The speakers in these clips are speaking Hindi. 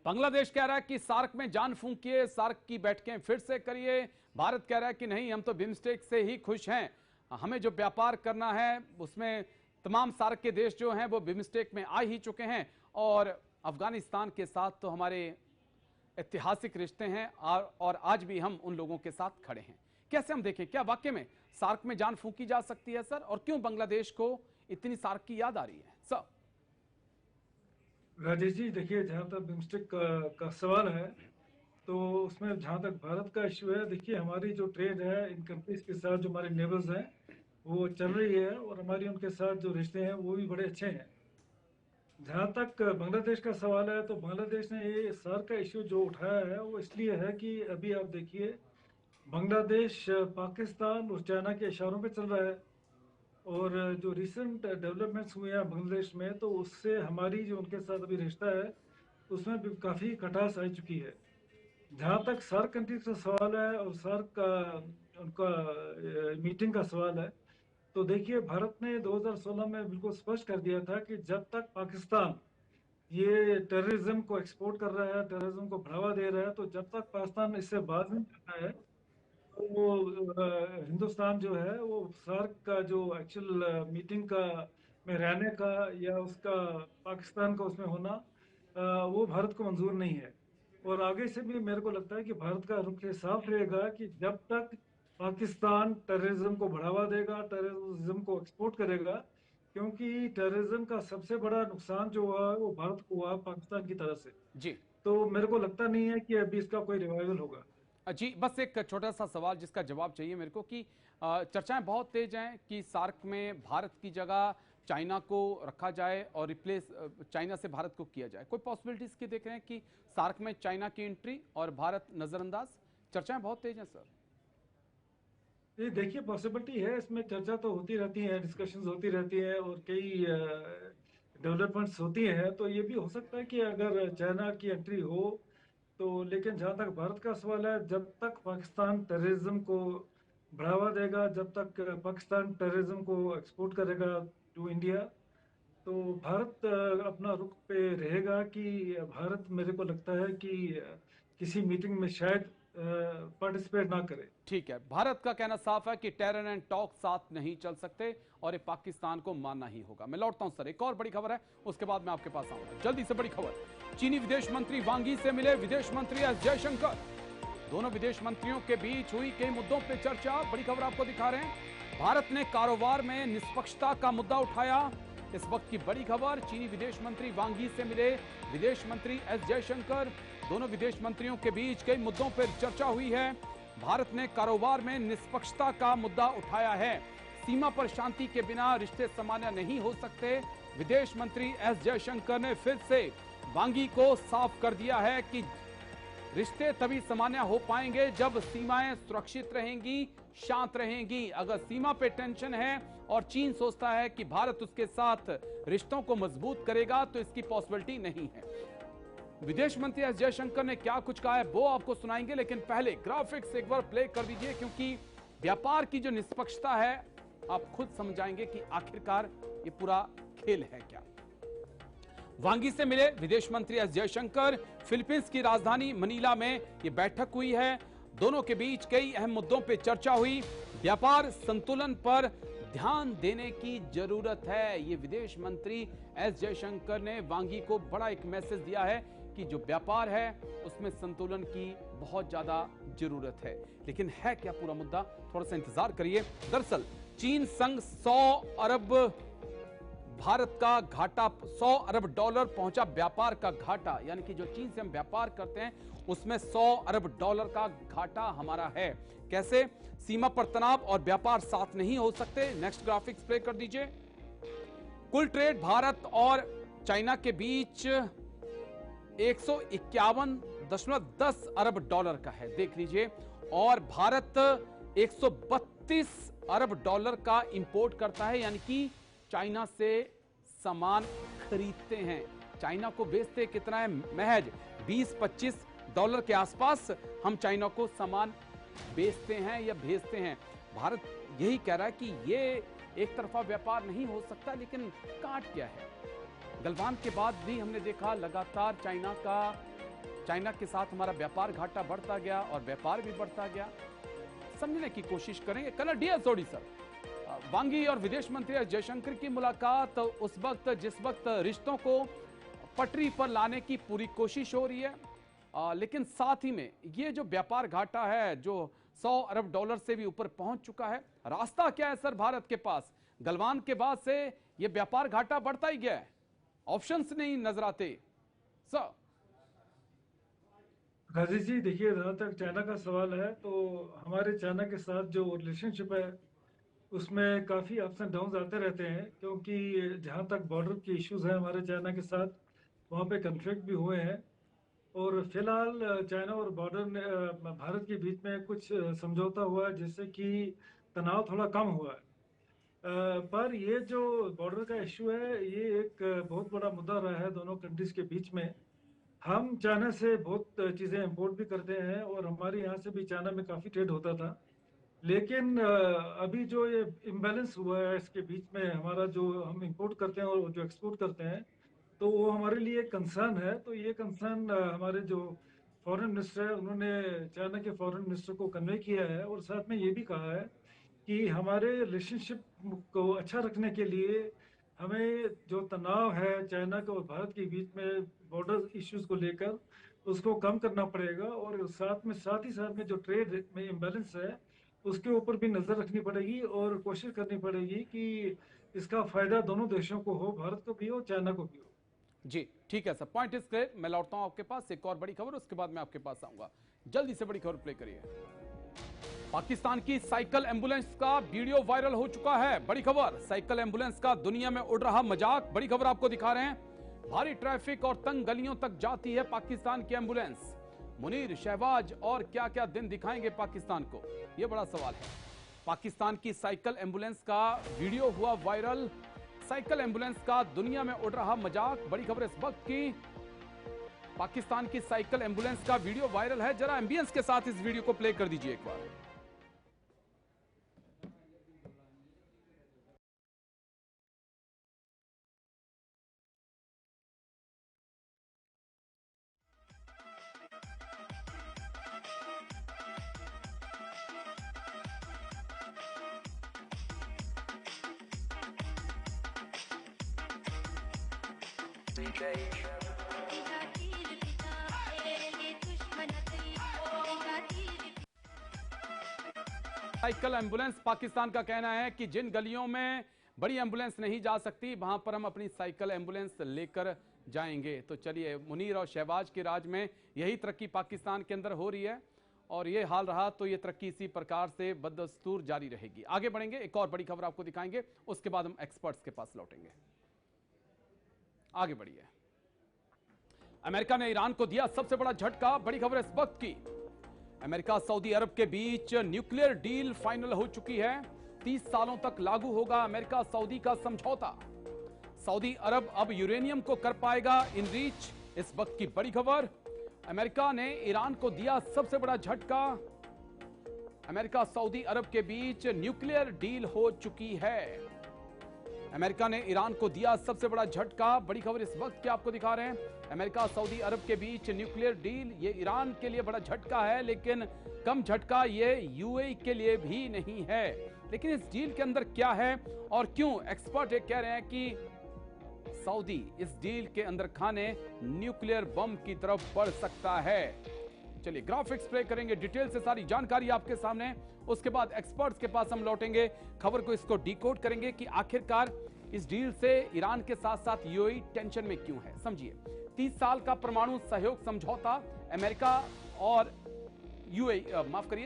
बांग्लादेश कह रहा है कि सार्क में जान फूंकिए, सार्क की बैठकें फिर से करिए। भारत कह रहा है कि नहीं, हम तो बिम्स्टेक से ही खुश हैं, हमें जो व्यापार करना है उसमें तमाम सार्क के देश जो हैं वो बिम्स्टेक में आ ही चुके हैं और अफगानिस्तान के साथ तो हमारे ऐतिहासिक रिश्ते हैं और आज भी हम उन लोगों के साथ खड़े हैं। कैसे हम देखें, क्या वाकई में सार्क में जान फूंकी जा सकती है सर, और क्यों बांग्लादेश को इतनी सार्क की याद आ रही है सर? राजेश जी, देखिए, जहाँ तक बिम्स्टेक का सवाल है तो उसमें जहाँ तक भारत का इश्यू है, देखिए हमारी जो ट्रेड है इन कंट्रीज के साथ, जो हमारे नेबर्स हैं, वो चल रही है और हमारी उनके साथ जो रिश्ते हैं वो भी बड़े अच्छे हैं। जहाँ तक बांग्लादेश का सवाल है तो बांग्लादेश ने ये सार्क का इश्यू जो उठाया है वो इसलिए है कि अभी आप देखिए, बांग्लादेश पाकिस्तान और चाइना के इशारों पे चल रहा है। और जो रिसेंट डेवलपमेंट्स हुए हैं बांग्लादेश में, तो उससे हमारी जो उनके साथ अभी रिश्ता है उसमें भी काफ़ी खटास आ चुकी है। जहाँ तक सार्क कंट्रीज का सवाल है और सार्क का उनका मीटिंग का सवाल है, तो देखिए भारत ने 2016 में बिल्कुल स्पष्ट कर दिया था कि जब तक पाकिस्तान ये टेररिज्म को एक्सपोर्ट कर रहा है, टेररिज्म को बढ़ावा दे रहा है, तो जब तक पाकिस्तान इससे बाज नहीं आता है तो वो हिंदुस्तान जो है वो सार्क का जो एक्चुअल मीटिंग का में रहने का या उसका पाकिस्तान का उसमें होना, वो भारत को मंजूर नहीं है। और आगे से भी मेरे को लगता है कि भारत का रुख ये साफ रहेगा कि जब तक पाकिस्तान टेररिज्म को बढ़ावा देगा, टेररिज्म को एक्सपोर्ट करेगा, क्योंकि टेररिज्म का सबसे बड़ा नुकसान जो हुआ है वो भारत को हुआ पाकिस्तान की तरफ से। जी तो मेरे को लगता नहीं है कि अभी इसका कोई रिवाइवल होगा। जी, बस एक छोटा सा सवाल जिसका जवाब चाहिए मेरे को कि चर्चाएं बहुत तेज हैं कि सार्क में भारत की जगह चाइना को रखा जाए और रिप्लेस चाइना से भारत को किया जाए। कोई पॉसिबिलिटीज की देख रहे हैं कि सार्क में चाइना की एंट्री और भारत नजरअंदाज? चर्चाएं बहुत तेज हैं सर। ये देखिए, पॉसिबिलिटी है, इसमें चर्चा तो होती रहती है, डिस्कशंस होती रहती है और कई डेवलपमेंट्स होती हैं। तो ये भी हो सकता है कि अगर चाइना की एंट्री हो तो, लेकिन जहाँ तक भारत का सवाल है, जब तक पाकिस्तान टेररिज्म को बढ़ावा देगा, जब तक पाकिस्तान टेररिज्म को एक्सपोर्ट करेगा टू इंडिया, तो भारत अपना रुख पे रहेगा कि भारत, मेरे को लगता है कि किसी मीटिंग में शायद पार्टिसिपेट ना करे। ठीक है, भारत का कहना साफ है कि टेरर एंड टॉक साथ नहीं चल सकते और ये पाकिस्तान को मानना ही होगा। मैं लौटता हूं सर, एक और बड़ी खबर है, उसके बाद मैं आपके पास आऊंगा। जल्दी से बड़ी खबर, चीनी विदेश मंत्री वांग यी से मिले विदेश मंत्री एस जयशंकर। दोनों विदेश मंत्रियों के बीच हुई कई मुद्दों पर चर्चा। बड़ी खबर आपको दिखा रहे हैं, भारत ने कारोबार में निष्पक्षता का मुद्दा उठाया। इस वक्त की बड़ी खबर, चीनी विदेश मंत्री वांग यी से मिले विदेश मंत्री एस जयशंकर। दोनों विदेश मंत्रियों के बीच कई मुद्दों पर चर्चा हुई है। भारत ने कारोबार में निष्पक्षता का मुद्दा उठाया है। सीमा पर शांति के बिना रिश्ते सामान्य नहीं हो सकते। विदेश मंत्री एस जयशंकर ने फिर से वांग यी को साफ कर दिया है कि रिश्ते तभी सामान्य हो पाएंगे जब सीमाएं सुरक्षित रहेंगी, शांत रहेंगी। अगर सीमा पे टेंशन है और चीन सोचता है कि भारत उसके साथ रिश्तों को मजबूत करेगा, तो इसकी पॉसिबिलिटी नहीं है। विदेश मंत्री एस जयशंकर ने क्या कुछ कहा है वो आपको सुनाएंगे, लेकिन पहले ग्राफिक्स एक बार प्ले कर दीजिए, क्योंकि व्यापार की जो निष्पक्षता है आप खुद समझाएंगे कि आखिरकार ये पूरा खेल है क्या। वांग यी से मिले विदेश मंत्री एस जयशंकर। फिलीपींस की राजधानी मनीला में यह बैठक हुई है। दोनों के बीच कई अहम मुद्दों पर चर्चा हुई। व्यापार संतुलन पर ध्यान देने की जरूरत है, ये विदेश मंत्री एस जयशंकर ने वांग यी को बड़ा एक मैसेज दिया है कि जो व्यापार है उसमें संतुलन की बहुत ज्यादा जरूरत है। लेकिन है क्या पूरा मुद्दा, थोड़ा सा इंतजार करिए। दरअसल चीन संग 100 अरब भारत का घाटा, 100 अरब डॉलर पहुंचा व्यापार का घाटा, यानी कि जो चीन से हम व्यापार करते हैं उसमें 100 अरब डॉलर का घाटा हमारा है। कैसे? सीमा पर तनाव और व्यापार साथ नहीं हो सकते। नेक्स्ट ग्राफिक्स प्ले कर दीजिए। कुल ट्रेड भारत और चाइना के बीच 151.10 अरब डॉलर का है, देख लीजिए। और भारत 132 अरब डॉलर का इंपोर्ट करता है, यानी कि चाइना से सामान खरीदते हैं। चाइना को बेचते कितना है? महज 20-25 डॉलर के आसपास हम चाइना को सामान बेचते हैं या भेजते हैं। भारत यही कह रहा है कि ये एक तरफा व्यापार नहीं हो सकता, लेकिन काट क्या है? गलवान के बाद भी हमने देखा लगातार चाइना का चाइना के साथ हमारा व्यापार घाटा बढ़ता गया और व्यापार भी बढ़ता गया। समझने की कोशिश करेंगे। कल डीएसओडी सर, वांगी और विदेश मंत्री एस जयशंकर की मुलाकात उस वक्त जिस वक्त रिश्तों को पटरी पर लाने की पूरी कोशिश हो रही है, लेकिन साथ ही में ये जो व्यापार घाटा है जो 100 अरब डॉलर से भी ऊपर पहुंच चुका है, रास्ता क्या है सर भारत के पास? गलवान के बाद से ये व्यापार घाटा बढ़ता ही गया है, ऑप्शंस नहीं नजर आते सर। गाजी जी देखिए, जहाँ तक चाइना का सवाल है तो हमारे चाइना के साथ जो रिलेशनशिप है उसमें काफ़ी अप्स एंड डाउन्स आते रहते हैं, क्योंकि जहाँ तक बॉर्डर के इश्यूज हैं हमारे चाइना के साथ, वहाँ पे कन्फ्लिक्ट भी हुए हैं। और फिलहाल चाइना और भारत के बीच में कुछ समझौता हुआ है जिससे कि तनाव थोड़ा कम हुआ है। पर ये जो बॉर्डर का इशू है ये एक बहुत बड़ा मुद्दा रहा है दोनों कंट्रीज के बीच में। हम चाइना से बहुत चीज़ें इंपोर्ट भी करते हैं और हमारे यहाँ से भी चाइना में काफ़ी ट्रेड होता था, लेकिन अभी जो ये इम्बैलेंस हुआ है इसके बीच में, हमारा जो हम इंपोर्ट करते हैं और जो एक्सपोर्ट करते हैं, तो वो हमारे लिए कंसर्न है। तो ये कंसर्न हमारे जो फॉरेन मिनिस्टर है उन्होंने चाइना के फॉरेन मिनिस्टर को कन्वे किया है और साथ में ये भी कहा है कि हमारे रिलेशनशिप को अच्छा रखने के लिए हमें जो तनाव है चाइना के और भारत के बीच में बॉर्डर इश्यूज को लेकर उसको कम करना पड़ेगा, और साथ ही साथ में जो ट्रेड में इम्बैलेंस है उसके ऊपर भी नज़र रखनी पड़ेगी और कोशिश करनी पड़ेगी कि इसका फायदा दोनों देशों को हो, भारत को भी हो चाइना को भी हो। जी ठीक है सर, पॉइंट इज क्लियर। मैं लौटता हूं आपके पास, एक और बड़ी खबर उसके बाद मैं आपके पास आऊंगा। जल्दी से बड़ी खबर प्ले करिए। पाकिस्तान की साइकिल एम्बुलेंस का वीडियो वायरल हो चुका है। बड़ी खबर, साइकिल एम्बुलेंस का दुनिया में उड़ रहा मजाक। बड़ी खबर आपको दिखा रहे हैं। भारी ट्रैफिक और तंग गलियों तक जाती है पाकिस्तान की एम्बुलेंस। मुनीर, शहबाज और क्या क्या दिन दिखाएंगे पाकिस्तान को, यह बड़ा सवाल है। पाकिस्तान की साइकिल एम्बुलेंस का वीडियो हुआ वायरल। साइकिल एम्बुलेंस का दुनिया में उड़ रहा मजाक। बड़ी खबर इस वक्त की, पाकिस्तान की साइकिल एम्बुलेंस का वीडियो वायरल है। जरा एम्बियंस के साथ इस वीडियो को प्ले कर दीजिए एक बार। साइकिल एम्बुलेंस, पाकिस्तान का कहना है कि जिन गलियों में बड़ी एम्बुलेंस नहीं जा सकती वहां पर हम अपनी साइकिल एम्बुलेंस लेकर जाएंगे। तो चलिए, मुनीर और शहबाज के राज में यही तरक्की पाकिस्तान के अंदर हो रही है और ये हाल रहा तो ये तरक्की इसी प्रकार से बदस्तूर जारी रहेगी। आगे बढ़ेंगे, एक और बड़ी खबर आपको दिखाएंगे, उसके बाद हम एक्सपर्ट्स के पास लौटेंगे। आगे बढ़िए। अमेरिका ने ईरान को दिया सबसे बड़ा झटका। बड़ी खबर इस वक्त की, अमेरिका सऊदी अरब के बीच न्यूक्लियर डील फाइनल हो चुकी है। 30 सालों तक लागू होगा अमेरिका सऊदी का समझौता। सऊदी अरब अब यूरेनियम को कर पाएगा इनरीच। इस वक्त की बड़ी खबर, अमेरिका ने ईरान को दिया सबसे बड़ा झटका। अमेरिका सऊदी अरब के बीच न्यूक्लियर डील हो चुकी है। अमेरिका ने ईरान को दिया सबसे बड़ा झटका। बड़ी खबर इस वक्त क्या आपको दिखा रहे हैं। अमेरिका सऊदी अरब के बीच न्यूक्लियर डील, ये ईरान के लिए बड़ा झटका है, लेकिन कम झटका ये यूएई के लिए भी नहीं है। लेकिन इस डील के अंदर क्या है और क्यों एक्सपर्ट ये कह रहे हैं कि सऊदी इस डील के अंदर खाने न्यूक्लियर बम की तरफ बढ़ सकता है। चलिए ग्राफिक्स प्ले करेंगे, डिटेल से सारी जानकारी आपके सामने, उसके बाद एक्सपर्ट्स के पास हम लौटेंगे, खबर को इसको डिकोड करेंगे कि आखिरकार इस डील से ईरान के साथ साथ यूएई टेंशन में क्यों है। समझिए, 30 साल का परमाणु सहयोग समझौता अमेरिका और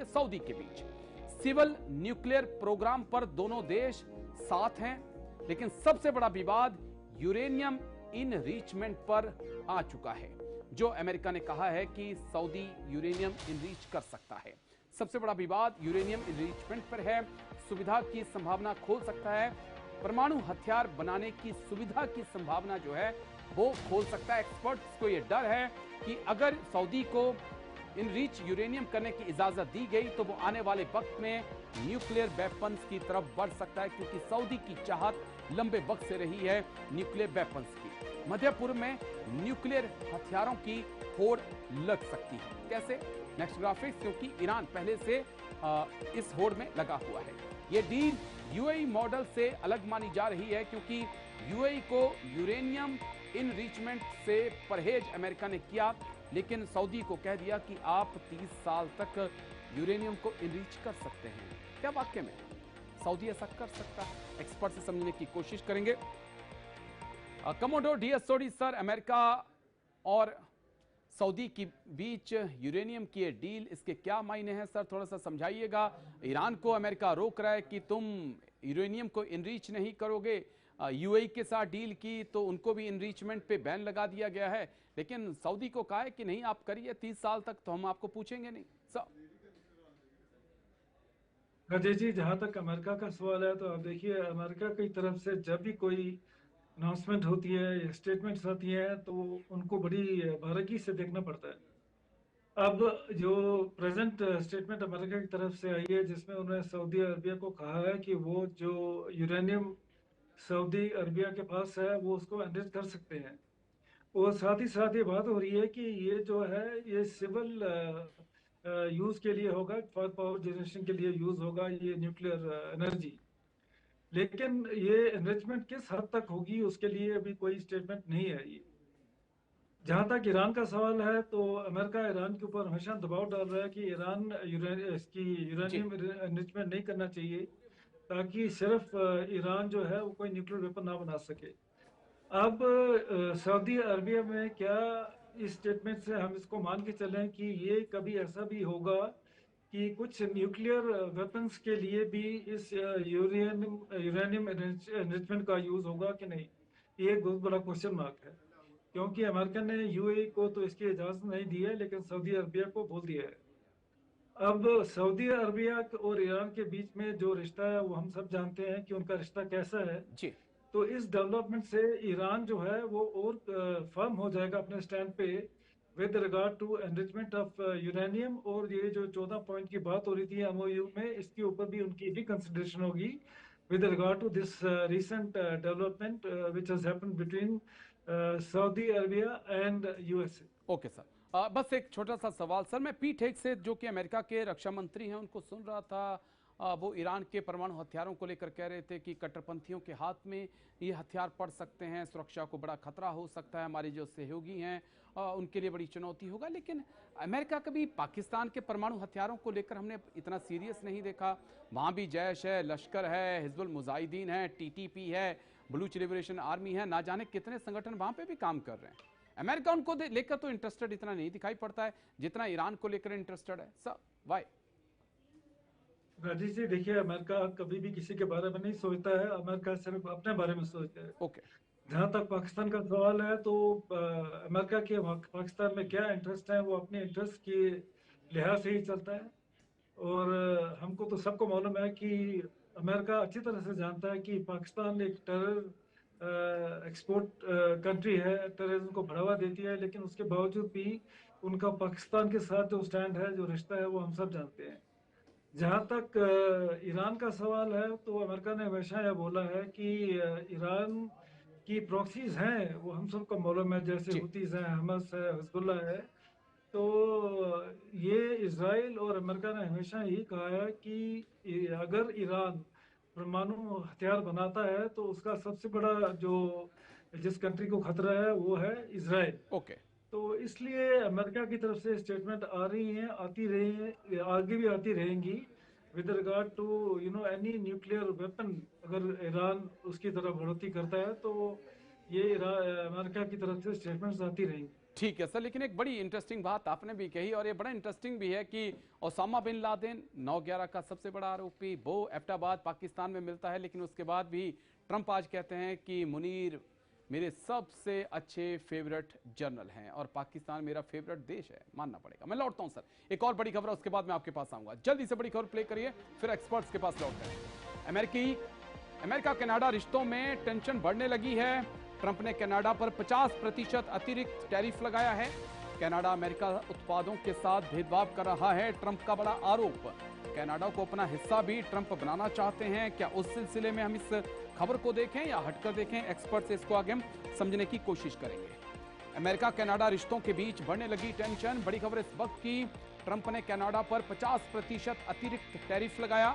सऊदी के बीच। सिविल न्यूक्लियर प्रोग्राम पर दोनों देश साथ हैं, लेकिन सबसे बड़ा विवाद यूरेनियम इनरिचमेंट पर आ चुका है, जो अमेरिका ने कहा है कि सऊदी यूरेनियम इनरीच कर सकता है। सबसे बड़ा विवाद यूरेनियम इनरिचमेंट पर है। सुविधा की संभावना खोल सकता है, परमाणु हथियार बनाने की सुविधा की संभावना जो है वो खोल सकता है। एक्सपर्ट्स को यह डर है कि अगर सऊदी को इनरीच यूरेनियम करने की इजाजत दी गई तो वो आने वाले वक्त में न्यूक्लियर वेपन्स की तरफ बढ़ सकता है, क्योंकि सऊदी की चाहत लंबे वक्त से रही है न्यूक्लियर वेपन्स की। मध्य पूर्व में न्यूक्लियर हथियारों की होड़ लग सकती है। कैसे? नेक्स्ट ग्राफिक्स, क्योंकि ईरान पहले से इस होड़ में लगा हुआ है। ये डील यूएई मॉडल से अलग मानी जा रही है, क्योंकि यूएई को यूरेनियम इनरिचमेंट से परहेज अमेरिका ने किया, लेकिन सऊदी को कह दिया कि आप 30 साल तक यूरेनियम को इनरिच कर सकते हैं। क्या वाकई में सऊदी ऐसा कर सकता है? एक्सपर्ट से समझने की कोशिश करेंगे। कमोडोर डीएस सोडी सर, अमेरिका और सऊदी के बीच यूरेनियम की ये डील, इसके क्या मायने हैं सर? थोड़ा सा समझाइएगा। ईरान को अमेरिका रोक रहा है कि तुम यूरेनियम को इनरिच नहीं करोगे। यूएई के साथ डील की तो उनको भी इनरिचमेंट पे बैन लगा दिया गया है, लेकिन सऊदी को कहा है कि नहीं आप करिए 30 साल तक, तो हम आपको पूछेंगे नहीं। सर राजेश जी, जहाँ तक अमेरिका का सवाल है, तो आप देखिए अमेरिका की तरफ से जब भी कोई अनाउंसमेंट होती है या स्टेटमेंट्स आती हैं तो उनको बड़ी बारीकी से देखना पड़ता है। अब जो प्रेजेंट स्टेटमेंट अमेरिका की तरफ से आई है, जिसमें उन्होंने सऊदी अरबिया को कहा है कि वो जो यूरेनियम सऊदी अरबिया के पास है वो उसको एनरिच कर सकते हैं, और साथ ही साथ ये बात हो रही है कि ये जो है ये सिविल यूज के लिए होगा, फॉर पावर जनरेशन के लिए यूज होगा ये न्यूक्लियर एनर्जी। लेकिन ये एनरिचमेंट किस हद तक होगी उसके लिए अभी कोई स्टेटमेंट नहीं है। ये जहां तक ईरान का सवाल है, तो अमेरिका ईरान के ऊपर हमेशा दबाव डाल रहा है कि ईरान इसकी यूरेनियम एनरिचमेंट नहीं करना चाहिए, ताकि सिर्फ ईरान जो है वो कोई न्यूक्लियर वेपन ना बना सके। अब सऊदी अरबिया में क्या इस स्टेटमेंट से हम इसको मान के चलें कि ये कभी ऐसा भी होगा कि कुछ न्यूक्लियर वेपन्स के लिए भी इस यूरेनियम एनरिचमेंट का यूज होगा कि नहीं, ये एक बहुत बड़ा क्वेश्चन मार्क है। क्योंकि अमेरिका ने यूएई को तो इसकी इजाज़त नहीं दी है, लेकिन सऊदी अरबिया को बोल दिया है। अब सऊदी अरबिया और ईरान के बीच में जो रिश्ता है वो हम सब जानते हैं कि उनका रिश्ता कैसा है जी। तो इस डेवलपमेंट से ईरान जो है वो और फर्म हो जाएगा अपने स्टैंड पे with regard to enrichment of uranium. और ये जो 14 पॉइंट की बात हो रही थी एमओयू में, इसके ऊपर भी उनकी भी कंसिडरेशन होगी with regard to this recent development which has happened between Saudi Arabia and USA. Okay sir, बस एक छोटा सा सवाल सर, मैं पीठ हेग से जो कि अमेरिका के रक्षा मंत्री हैं उनको सुन रहा था। वो ईरान के परमाणु हथियारों को लेकर कह रहे थे कि कट्टरपंथियों के हाथ में ये हथियार पड़ सकते हैं, सुरक्षा को बड़ा खतरा हो सकता है, हमारे जो सहयोगी हैं उनके लिए बड़ी चुनौती होगा। लेकिन अमेरिका कभी पाकिस्तान के परमाणु हथियारों को लेकर हमने इतना सीरियस नहीं देखा। वहाँ भी जैश है, लश्कर है, हिजबुल मुजाहिदीन है, टीटीपी है, बलूच लिबरेशन आर्मी है, ना जाने कितने संगठन वहाँ पे भी काम कर रहे हैं। अमेरिका उनको लेकर तो इंटरेस्टेड इतना नहीं दिखाई पड़ता है जितना ईरान को लेकर इंटरेस्टेड है। Sir Y? राजेश जी, देखिए अमेरिका कभी भी किसी के बारे में नहीं सोचता है, अमेरिका सिर्फ अपने बारे में सोचता है। ओके। जहाँ तक पाकिस्तान का सवाल है, तो अमेरिका के पाकिस्तान में क्या इंटरेस्ट है वो अपने इंटरेस्ट के लिहाज से ही चलता है। और हमको तो सबको मालूम है कि अमेरिका अच्छी तरह से जानता है कि पाकिस्तान एक टेरर एक्सपोर्ट कंट्री है, टेररिज्म को बढ़ावा देती है, लेकिन उसके बावजूद भी उनका पाकिस्तान के साथ जो स्टैंड है, जो रिश्ता है, वो हम सब जानते हैं। जहाँ तक ईरान का सवाल है, तो अमेरिका ने हमेशा यह बोला है कि ईरान की प्रॉक्सीज हैं वो हम सबको मालूम है, जैसे हुतीज हैं, हमस है, हिजबुल्ला है। तो ये इजराइल और अमेरिका ने हमेशा यही कहा है कि अगर ईरान परमाणु हथियार बनाता है तो उसका सबसे बड़ा जो जिस कंट्री को खतरा है वो है इजराइल। ओके। तो इसलिए अमेरिका की तरफ से स्टेटमेंट आ रही हैं, आती रही हैं, आगे भी आती रहेंगी with regard to any nuclear weapon. अगर ईरान उसकी तरफ बढ़ोतरी करता है तो ये अमेरिका की तरफ से स्टेटमेंट्स आती रहेंगी। ठीक है सर, लेकिन एक बड़ी इंटरेस्टिंग बात आपने भी कही, और ये बड़ा इंटरेस्टिंग भी है कि ओसामा बिन लादेन 9/11 का सबसे बड़ा आरोपी, वो एबटाबाद पाकिस्तान में मिलता है, लेकिन उसके बाद भी ट्रंप आज कहते हैं कि मुनीर मेरे सबसे अच्छे फेवरेट जनरल हैं और पाकिस्तान मेरा फेवरेट देश है, मानना पड़ेगा। मैं लौटता हूं सर, एक और बड़ी खबर है उसके बाद मैं आपके पास आऊंगा। जल्दी से बड़ी खबर प्ले करिए, फिर एक्सपर्ट्स के पास लौटते हैं। अमेरिका कनाडा रिश्तों में टेंशन बढ़ने लगी है। ट्रंप ने कनाडा पर 50% अतिरिक्त टैरिफ लगाया है। कनाडा अमेरिका उत्पादों के साथ भेदभाव कर रहा है, ट्रंप का बड़ा आरोप। कनाडा को अपना हिस्सा भी ट्रंप बनाना चाहते हैं। क्या उस सिलसिले में हम इस खबर को देखें या हटकर देखें, एक्सपर्ट से इसको आगे हम समझने की कोशिश करेंगे। अमेरिका कनाडा रिश्तों के बीच बढ़ने लगी टेंशन। बड़ी खबर इस वक्त की, ट्रंप ने कनाडा पर 50% अतिरिक्त टैरिफ लगाया।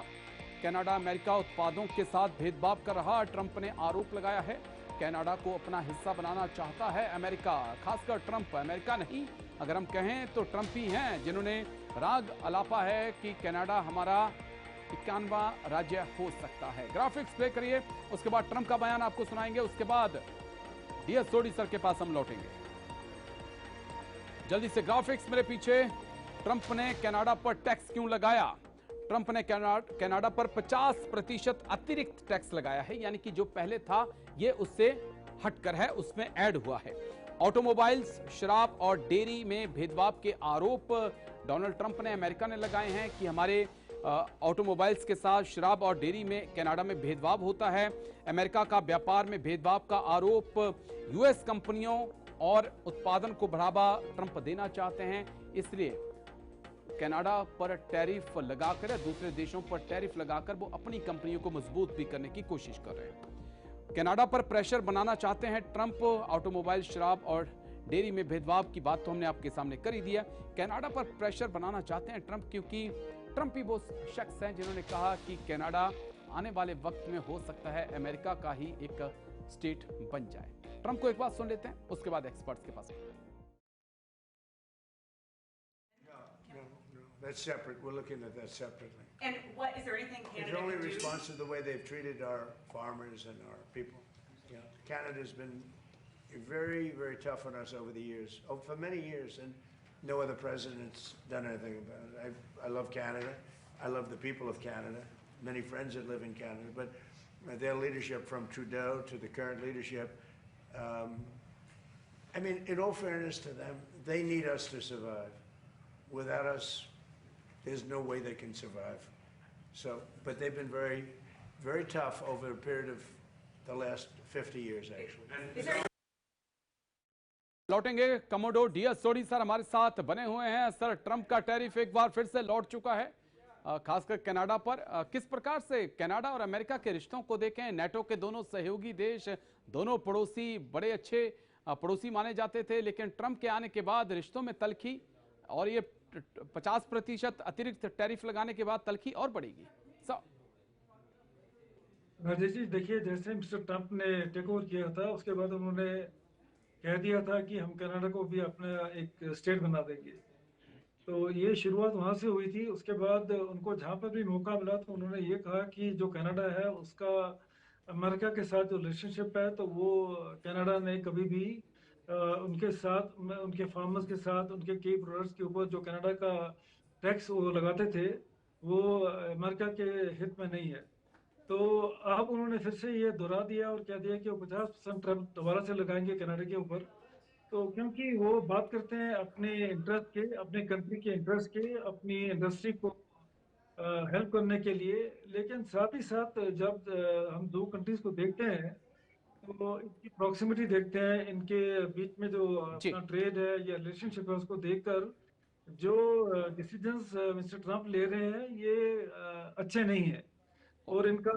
कनाडा अमेरिका उत्पादों के साथ भेदभाव कर रहा, ट्रंप ने आरोप लगाया है। कनाडा को अपना हिस्सा बनाना चाहता है अमेरिका, खासकर ट्रंप। अमेरिका नहीं, अगर हम कहें तो ट्रंप ही हैं जिन्होंने राग अलापा है कि कनाडा हमारा 51वां राज्य हो सकता है। ग्राफिक्स प्ले करिए, उसके बाद ट्रंप का बयान आपको सुनाएंगे, उसके बाद DS सोडी सर के पास हम लौटेंगे। जल्दी से ग्राफिक्स मेरे पीछे। ट्रंप ने कनाडा पर टैक्स क्यों लगाया? ट्रंप ने कनाडा पर 50% अतिरिक्त टैक्स लगाया है, यानी कि जो पहले था ये उससे हटकर है, उसमें ऐड हुआ है। ऑटोमोबाइल्स, शराब और डेयरी में भेदभाव के आरोप डोनाल्ड ट्रंप ने, अमेरिका ने लगाए हैं कि हमारे ऑटोमोबाइल्स के साथ शराब और डेयरी में कनाडा में भेदभाव होता है। अमेरिका का व्यापार में भेदभाव का आरोप, यूएस कंपनियों और उत्पादन को बढ़ावा ट्रंप देना चाहते हैं, इसलिए कनाडा पर टैरिफ लगाकर या दूसरे देशों पर टैरिफ लगाकर वो अपनी कंपनियों को मजबूत भी करने की कोशिश कर रहे हैं। कनाडा पर प्रेशर बनाना चाहते हैं ट्रंप। ऑटोमोबाइल, शराब और डेयरी में भेदभाव की बात तो हमने आपके सामने कर ही दिया। कनाडा पर प्रेशर बनाना चाहते हैं ट्रंप, क्योंकि ट्रंप ही वो शख्स हैं जिन्होंने कहा कि कनाडा आने वाले वक्त में हो सकता है अमेरिका का ही एक स्टेट बन जाए। ट्रंप को एक बात सुन लेते हैं, उसके बाद एक्सपर्ट्स के पास। That's separate. We're looking at that separately. And what, is there anything Canada It's only can do? response to the way they've treated our farmers and our people. Yeah. Canada's been very, very tough on us over the years, for many years, and no other president's done anything about it. I love Canada. I love the people of Canada. Many friends that live in Canada, but their leadership, from Trudeau to the current leadership, I mean, in all fairness to them, they need us to survive. Without us, there's no way they can survive. So, but they've been very, very tough over a period of the last 50 years, actually. लौटेंगे। कमोडोर DS सोडी सर हमारे साथ बने हुए हैं। सर, ट्रंप का टैरिफ एक बार फिर से लौट चुका है, खासकर कनाडा पर। किस प्रकार से कनाडा और अमेरिका के रिश्तों को देखें? नेटो के दोनों सहयोगी देश, दोनों पड़ोसी, बड़े अच्छे पड़ोसी माने जाते थे, लेकिन ट्रंप के आने के बाद रिश्तों में तलखी, और ये 50% अतिरिक्त टैरिफ लगाने के बाद तलखी और बढ़ेगी। राजेश जी, देखिए, जैसे मिस्टर ट्रंप ने टेक ओवर किया था, उसके बाद उन्होंने कह दिया था कि हम कनाडा को भी अपना एक स्टेट बना देंगे। तो ये शुरुआत वहाँ से हुई थी। उसके बाद उनको जहाँ पर भी मौका मिला तो उन्होंने ये कहा कि जो कनाडा है उसका अमेरिका के साथ जो रिलेशनशिप है, तो वो कनाडा ने कभी भी उनके साथ, उनके फार्मर्स के साथ, उनके कई प्रोडक्ट्स के ऊपर जो कनाडा का टैक्स वो लगाते थे, वो अमेरिका के हित में नहीं है। तो अब उन्होंने फिर से ये दोहरा दिया और कह दिया कि वो 50% ट्रंप दोबारा से लगाएंगे कनाडा के ऊपर। तो क्योंकि वो बात करते हैं अपने इंटरेस्ट के, अपने कंट्री के इंटरेस्ट के, अपनी इंडस्ट्री को हेल्प करने के लिए, लेकिन साथ ही साथ जब हम दो कंट्रीज को देखते हैं तो इनकी प्रॉक्सिमिटी देखते हैं, इनके बीच में जो अपना ट्रेड है या रिलेशनशिप है, उसको देखकर जो डिसीजंस मिस्टर ट्रंप ले रहे हैं ये अच्छे नहीं है, और इनका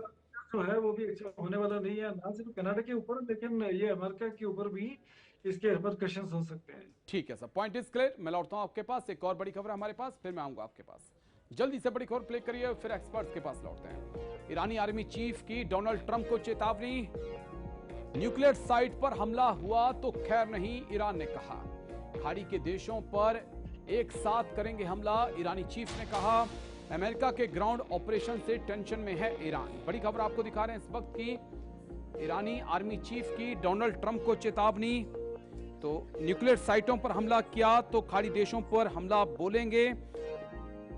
जो है वो भी अच्छा होने वाला नहीं है, ना सिर्फ कनाडा के ऊपर लेकिन ये अमेरिका के ऊपर भी इसके रिपरकशंस हो सकते हैं। ठीक है सर, पॉइंट इज क्लियर। मैं लौटता हूं आपके पास, एक और बड़ी खबर हमारे पास, फिर मैं आऊंगा आपके पास। जल्दी से बड़ी खबर प्ले करिए, फिर एक्सपर्ट्स के पास लौटते हैं। ईरानी आर्मी चीफ की डोनाल्ड ट्रंप को चेतावनी, न्यूक्लियर साइट पर हमला हुआ तो खैर नहीं, ईरान ने कहा। खाड़ी के देशों पर एक साथ करेंगे हमला, ईरानी चीफ ने कहा। अमेरिका के ग्राउंड ऑपरेशन से टेंशन में है ईरान। बड़ी खबर आपको दिखा रहे हैं इस वक्त की, ईरानी आर्मी चीफ की डोनाल्ड ट्रंप को चेतावनी। तो न्यूक्लियर साइटों पर हमला किया तो खाड़ी देशों पर हमला बोलेंगे।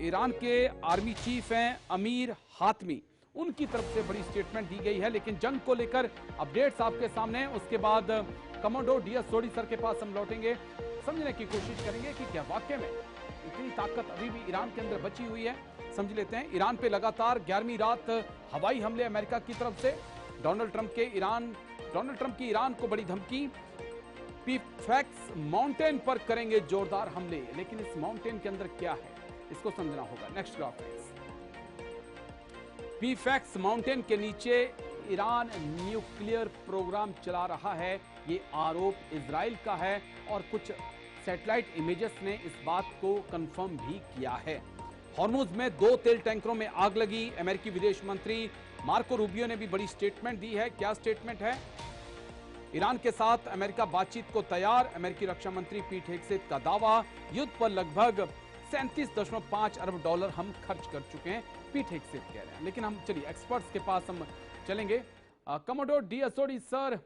ईरान के आर्मी चीफ हैं अमीर हातमी, उनकी तरफ से बड़ी स्टेटमेंट दी गई है, लेकिन जंग को लेकर अपडेट्स आपके सामने। उसके बाद कमांडो DS सोडी सर के पास हम लौटेंगे, समझने की कोशिश करेंगे कि क्या वाकई में इतनी ताकत अभी भी ईरान के अंदर बची हुई है। समझ लेते हैं। ईरान पे लगातार 11वीं रात हवाई हमले अमेरिका की तरफ से। डोनाल्ड ट्रंप की ईरान को बड़ी धमकी। पीफैक्स माउंटेन पर करेंगे जोरदार हमले, लेकिन इस माउंटेन के अंदर क्या है इसको समझना होगा। नेक्स्ट ग्राफिक्स, पीफैक्स माउंटेन के नीचे ईरान न्यूक्लियर प्रोग्राम चला रहा है, ये आरोप इजराइल का है और कुछ सैटेलाइट इमेजेस ने इस बात को कंफर्म भी किया है। हॉर्मुज में 2 तेल टैंकरों में आग लगी। अमेरिकी विदेश मंत्री मार्को रूबियो ने भी बड़ी स्टेटमेंट दी है। क्या स्टेटमेंट है? ईरान के साथ अमेरिका बातचीत को तैयार। अमेरिकी रक्षा मंत्री पीट हेगसेथ का दावा, युद्ध पर लगभग 37.5 अरब डॉलर हम खर्च कर चुके हैं, पीट हेगसेथ कह रहे हैं। लेकिन हम चलिए एक्सपर्ट्स के पास हम चलेंगे। कमोडोर डी असोडी सर,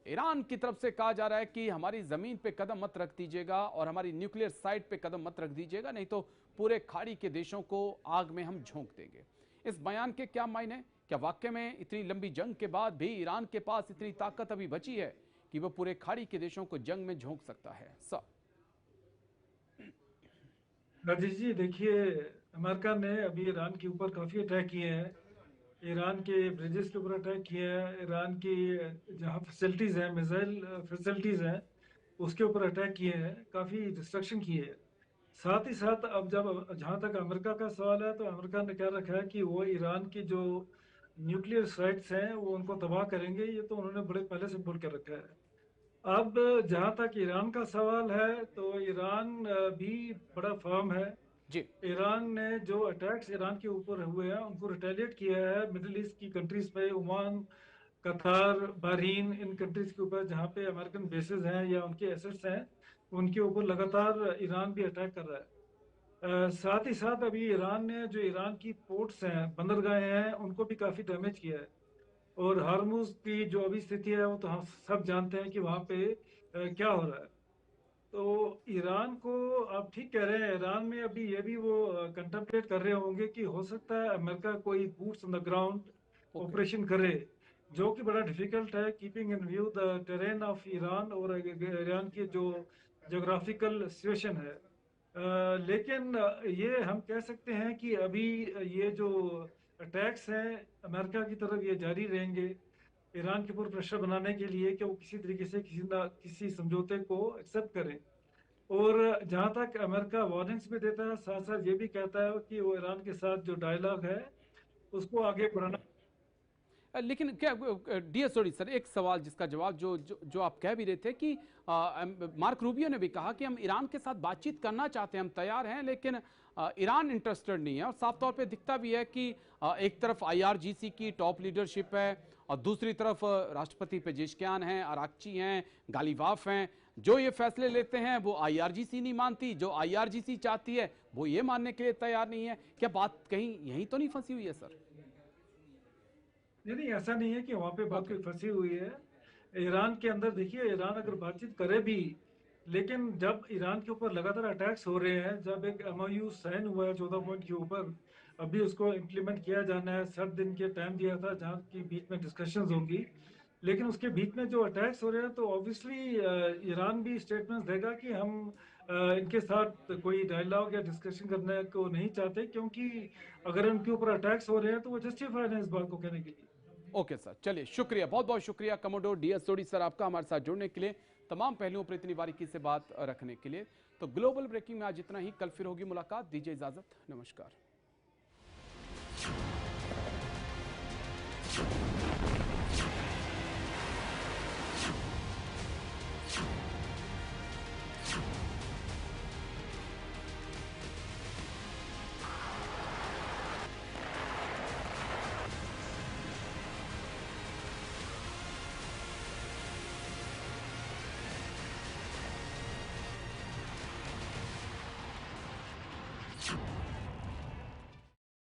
ईरान की तरफ से कहा जा रहा है कि हमारी जमीन पे कदम मत रख दीजिएगा और हमारी न्यूक्लियर साइट पे कदम मत रख दीजिएगा, नहीं तो पूरे खाड़ी के देशों को आग में हम झोंक देंगे। इस बयान के क्या मायने? क्या वाकई में इतनी लंबी जंग के बाद भी ईरान के पास इतनी ताकत अभी बची है कि वो पूरे खाड़ी के देशों को जंग में झोंक सकता है? सर राजेश जी, देखिए, अमेरिका ने अभी ईरान के ऊपर काफ़ी अटैक किए हैं। ईरान के ब्रिजेस के ऊपर अटैक किया है, ईरान की जहाँ फैसिलिटीज़ हैं, मिसाइल फैसिलिटीज़ हैं, उसके ऊपर अटैक किए हैं, काफ़ी डिस्ट्रक्शन किए हैं। साथ ही साथ अब जब जहाँ तक अमेरिका का सवाल है, तो अमेरिका ने क्या रखा है कि वो ईरान की जो न्यूक्लियर साइट्स हैं वो उनको तबाह करेंगे। ये तो उन्होंने बड़े पहले से बोल कर रखा है। अब जहाँ तक ईरान का सवाल है, तो ईरान भी बड़ा फर्म है। जी, ईरान ने जो अटैक्स ईरान के ऊपर हुए हैं उनको रिटेलिएट किया है मिडिल ईस्ट की कंट्रीज पे, ओमान, कतार, बहरीन, इन कंट्रीज के ऊपर जहाँ पे अमेरिकन बेसेस हैं या उनके एसेट्स हैं, उनके ऊपर लगातार ईरान भी अटैक कर रहा है। साथ ही साथ अभी ईरान ने जो ईरान की पोर्ट्स हैं, बंदरगाहें हैं, उनको भी काफ़ी डैमेज किया है। और हार्मुज की जो अभी स्थिति है वो तो हम सब जानते हैं कि वहाँ पे क्या हो रहा है। तो ईरान को, आप ठीक कह रहे हैं, ईरान में अभी ये भी वो कंटेम्पलेट कर रहे होंगे कि हो सकता है अमेरिका कोई boots on the ground okay. Operation करे, जो कि बड़ा डिफिकल्ट है keeping in view the terrain of Iran और ईरान की जो जोग्राफिकल सिचुएशन है। लेकिन ये हम कह सकते हैं कि अभी ये जो अटैक्स हैं अमेरिका की तरफ ये जारी रहेंगे, ईरान के ऊपर प्रेशर बनाने के लिए कि वो किसी तरीके से किसी समझौते को एक्सेप्ट करें। और जहाँ तक अमेरिका वार्निंग्स भी देता है, साथ साथ ये भी कहता है कि वो ईरान के साथ जो डायलॉग है उसको आगे बढ़ाना। लेकिन क्या डीएसओडी सर, एक सवाल जिसका जवाब जो आप कह भी रहे थे कि मार्क रूबियो ने भी कहा कि हम ईरान के साथ बातचीत करना चाहते हैं, हम तैयार हैं, लेकिन ईरान इंटरेस्टेड नहीं है। और साफ तौर पे दिखता भी है कि एक तरफ आईआरजीसी की टॉप लीडरशिप है और दूसरी तरफ राष्ट्रपति पेजेशकियान हैं, अराक्ची हैं, गालीवाफ हैं। जो ये फैसले लेते हैं वो आईआरजीसी नहीं मानती, जो आईआरजीसी चाहती है वो ये मानने के लिए तैयार नहीं है। क्या बात कहीं यहीं तो नहीं फंसी हुई है सर? नहीं, ऐसा नहीं है कि वहाँ पे बात कोई फंसी हुई है। ईरान के अंदर देखिए, ईरान अगर बातचीत करे भी, लेकिन जब ईरान के ऊपर लगातार अटैक्स हो रहे हैं, जब एक एमओयू साइन हुआ है 14 पॉइंट के ऊपर, अभी उसको इम्प्लीमेंट किया जाना है, 7 दिन के टाइम दिया था जहाँ की बीच में डिस्कशंस होंगी, लेकिन उसके बीच में जो अटैक्स हो रहे हैं, तो ऑब्वियसली ईरान भी स्टेटमेंट देगा कि हम इनके साथ कोई डायलॉग या डिस्कशन करने को नहीं चाहते, क्योंकि अगर उनके ऊपर अटैक्स हो रहे हैं तो वो जस्टिफाइड है इस बात को कहने के लिए। ओके सर, चलिए शुक्रिया, बहुत बहुत शुक्रिया कमोडोर डीएसओडी सर आपका हमारे साथ जुड़ने के लिए, तमाम पहलुओं पर इतनी बारीकी से बात रखने के लिए। तो ग्लोबल ब्रेकिंग में आज इतना ही, कल फिर होगी मुलाकात, दीजिए इजाजत, नमस्कार।